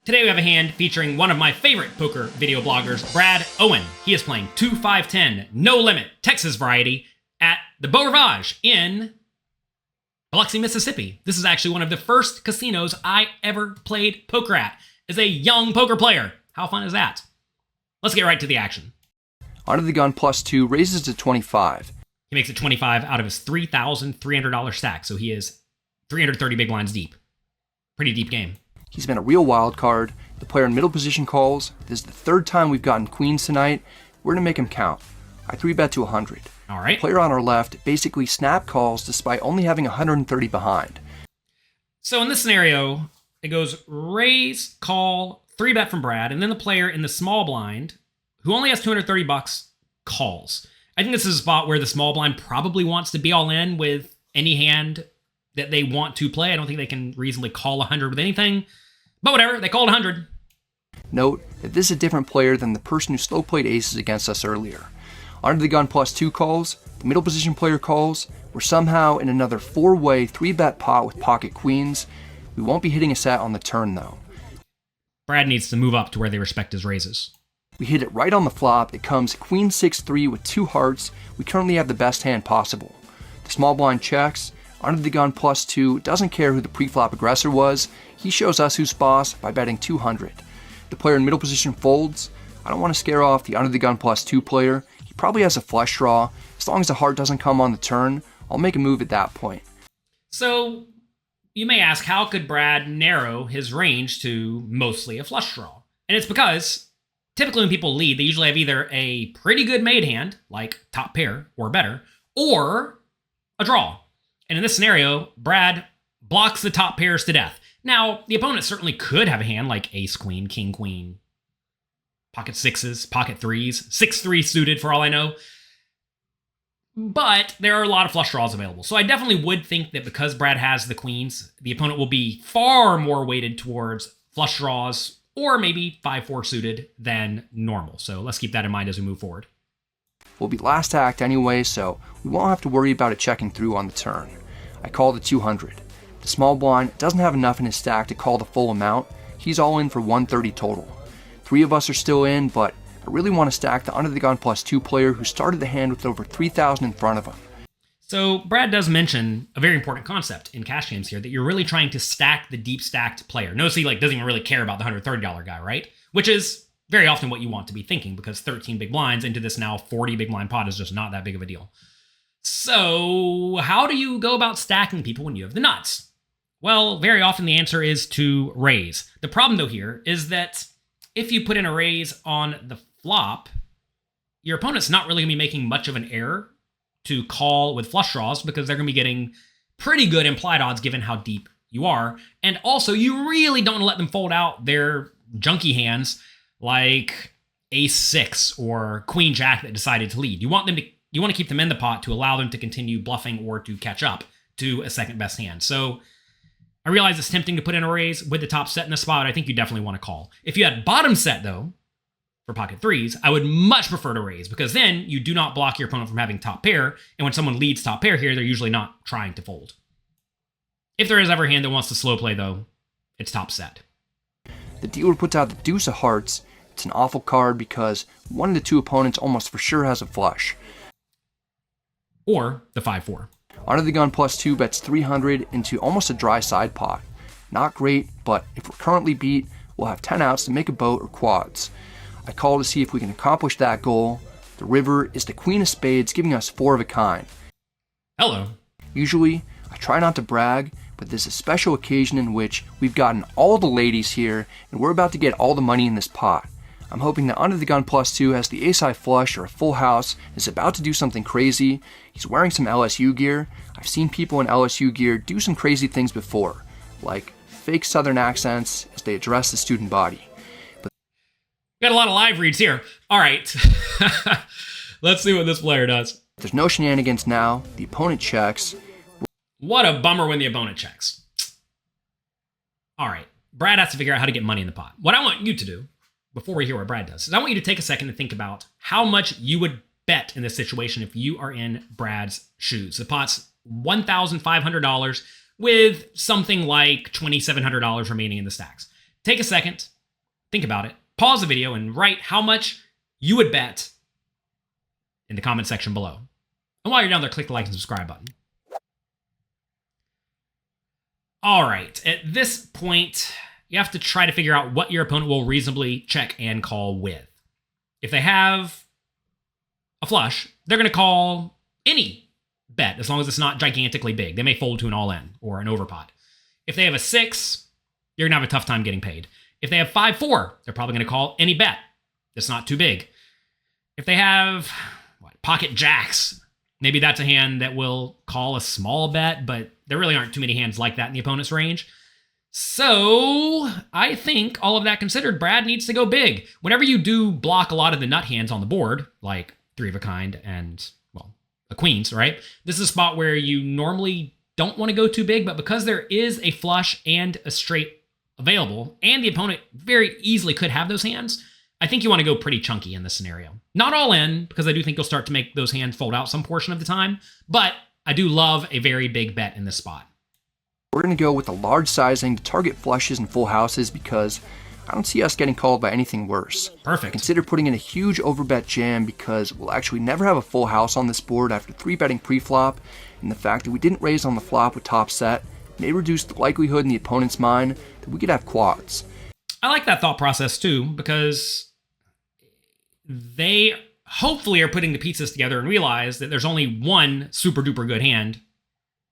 Today we have a hand featuring one of my favorite poker video bloggers, Brad Owen. He is playing 2-5-10, no limit, Texas variety at the Beau Rivage in Biloxi, Mississippi. This is actually one of the first casinos I ever played poker at as a young poker player. How fun is that? Let's get right to the action. Under the gun +2 raises to 25. He makes it 25 out of his $3,300 stack, so he is 330 big blinds deep. Pretty deep game. He's been a real wild card. The player in middle position calls. This is the third time we've gotten queens tonight. We're going to make him count. I 3-bet to 100. All right. The player on our left basically snap calls despite only having 130 behind. So in this scenario, it goes raise, call, 3-bet from Brad, and then the player in the small blind, who only has 230 bucks, calls. I think this is a spot where the small blind probably wants to be all in with any hand that they want to play. I don't think they can reasonably call 100 with anything, but whatever, they called 100. Note that this is a different player than the person who slow played aces against us earlier. Under the gun +2 calls, the middle position player calls. We're somehow in another 4-way 3-bet pot with pocket queens. We won't be hitting a set on the turn though. Brad needs to move up to where they respect his raises. We hit it right on the flop. It comes queen 6-3 with 2 hearts. We currently have the best hand possible. The small blind checks. Under the gun +2 doesn't care who the pre-flop aggressor was. He shows us who's boss by betting 200. The player in middle position folds. I don't want to scare off the under the gun +2 player. He probably has a flush draw. As long as the heart doesn't come on the turn, I'll make a move at that point. So you may ask, how could Brad narrow his range to mostly a flush draw? And it's because typically when people lead, they usually have either a pretty good made hand, like top pair or better, or a draw. And in this scenario, Brad blocks the top pairs to death. Now, the opponent certainly could have a hand like ace queen, king queen, pocket sixes, pocket threes, 6-3 suited for all I know. But there are a lot of flush draws available. So I definitely would think that because Brad has the queens, the opponent will be far more weighted towards flush draws or maybe 5-4 suited than normal. So let's keep that in mind as we move forward. We'll be last to act anyway, so we won't have to worry about it checking through on the turn. I call the 200. The small blind doesn't have enough in his stack to call the full amount. He's all in for 130 total. 3 of us are still in, but I really want to stack the under the gun +2 player who started the hand with over 3,000 in front of him. So Brad does mention a very important concept in cash games here, that you're really trying to stack the deep stacked player. Notice he doesn't even really care about the $130 guy, right? Which is very often what you want to be thinking, because 13 big blinds into this now 40 big blind pot is just not that big of a deal. So how do you go about stacking people when you have the nuts? Well, very often the answer is to raise. The problem though here is that if you put in a raise on the flop, your opponent's not really going to be making much of an error to call with flush draws, because they're going to be getting pretty good implied odds given how deep you are. And also, you really don't want to let them fold out their junky hands like ace-6 or queen-jack that decided to lead. You want to keep them in the pot to allow them to continue bluffing or to catch up to a second best hand. So I realize it's tempting to put in a raise with the top set in the spot, but I think you definitely want to call. If you had bottom set though, for pocket threes, I would much prefer to raise, because then you do not block your opponent from having top pair, and when someone leads top pair here, they're usually not trying to fold. If there is ever a hand that wants to slow play though, it's top set. The dealer puts out the deuce of hearts. It's an awful card because one of the 2 opponents almost for sure has a flush. Or the 5-4. Under the gun +2 bets 300 into almost a dry side pot. Not great, but if we're currently beat, we'll have 10 outs to make a boat or quads. I call to see if we can accomplish that goal. The river is the queen of spades, giving us 4 of a kind. Hello. Usually, I try not to brag, but this is a special occasion in which we've gotten all the ladies here, and we're about to get all the money in this pot. I'm hoping that under the gun +2 has the ace-high flush or a full house, is about to do something crazy. He's wearing some LSU gear. I've seen people in LSU gear do some crazy things before, like fake southern accents as they address the student body. Got a lot of live reads here. All right. Let's see what this player does. There's no shenanigans now. The opponent checks. What a bummer when the opponent checks. All right. Brad has to figure out how to get money in the pot. What I want you to do, before we hear what Brad does, is I want you to take a second to think about how much you would bet in this situation if you are in Brad's shoes. The pot's $1,500 with something like $2,700 remaining in the stacks. Take a second, think about it, pause the video and write how much you would bet in the comment section below. And while you're down there, click the like and subscribe button. All right, at this point, you have to try to figure out what your opponent will reasonably check and call with. If they have a flush, they're going to call any bet, as long as it's not gigantically big. They may fold to an all-in or an overpot. If they have a 6, you're going to have a tough time getting paid. If they have 5-4, they're probably going to call any bet that's not too big. If they have pocket jacks, maybe that's a hand that will call a small bet, but there really aren't too many hands like that in the opponent's range. So I think all of that considered, Brad needs to go big. Whenever you do block a lot of the nut hands on the board, like 3 of a kind and, well, a queens, right? This is a spot where you normally don't want to go too big, but because there is a flush and a straight available, and the opponent very easily could have those hands, I think you want to go pretty chunky in this scenario. Not all in, because I do think you'll start to make those hands fold out some portion of the time, but I do love a very big bet in this spot. We're going to go with a large sizing to target flushes and full houses because I don't see us getting called by anything worse. Perfect. Consider putting in a huge overbet jam because we'll actually never have a full house on this board after 3-betting pre-flop, and the fact that we didn't raise on the flop with top set may reduce the likelihood in the opponent's mind that we could have quads. I like that thought process too, because they hopefully are putting the pieces together and realize that there's only one super duper good hand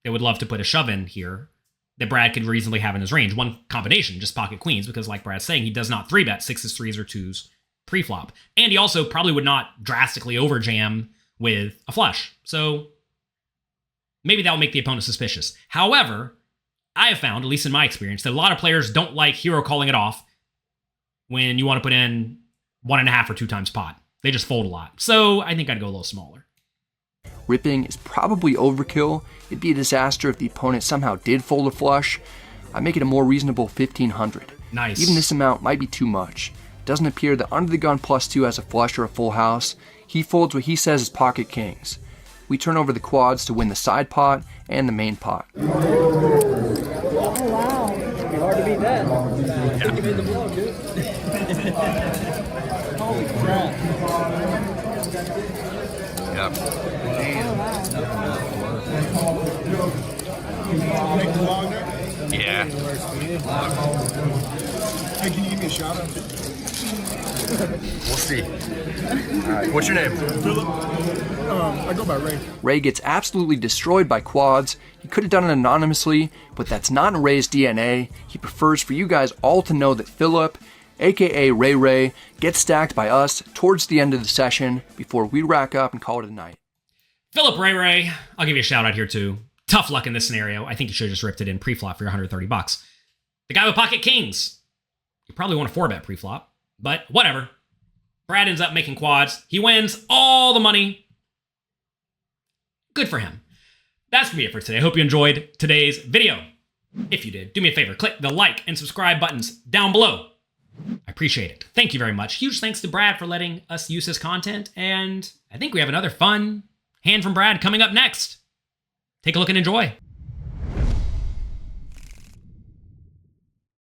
they would love to put a shove in here that Brad could reasonably have in his range. One combination, just pocket queens, because like Brad's saying, he does not 3-bet 6s, 3s, or 2s pre-flop. And he also probably would not drastically overjam with a flush. So maybe that'll make the opponent suspicious. However, I have found, at least in my experience, that a lot of players don't like hero calling it off when you want to put in 1.5 or 2 times pot. They just fold a lot. So I think I'd go a little smaller. Ripping is probably overkill. It'd be a disaster if the opponent somehow did fold a flush. I make it a more reasonable 1,500. Nice. Even this amount might be too much. It doesn't appear that under the gun +2 has a flush or a full house. He folds what he says is pocket kings. We turn over the quads to win the side pot and the main pot. Oh, wow. It'd be hard to beat that. Yeah. You made the vlog, dude. Holy crap. Yep. Make the vlog there? Yeah. Hey, can you give me a shout out? We'll see. Alright, what's your name? Philip. I go by Ray. Ray gets absolutely destroyed by quads. He could have done it anonymously, but that's not in Ray's DNA. He prefers for you guys all to know that Philip, aka Ray, gets stacked by us towards the end of the session before we rack up and call it a night. Philip Ray, I'll give you a shout out here too. Tough luck in this scenario. I think you should have just ripped it in pre-flop for your $130. The guy with pocket kings. You probably want a 4-bet pre-flop, but whatever. Brad ends up making quads. He wins all the money. Good for him. That's gonna be it for today. I hope you enjoyed today's video. If you did, do me a favor, click the like and subscribe buttons down below. I appreciate it. Thank you very much. Huge thanks to Brad for letting us use his content, and I think we have another fun hand from Brad coming up next. Take a look and enjoy.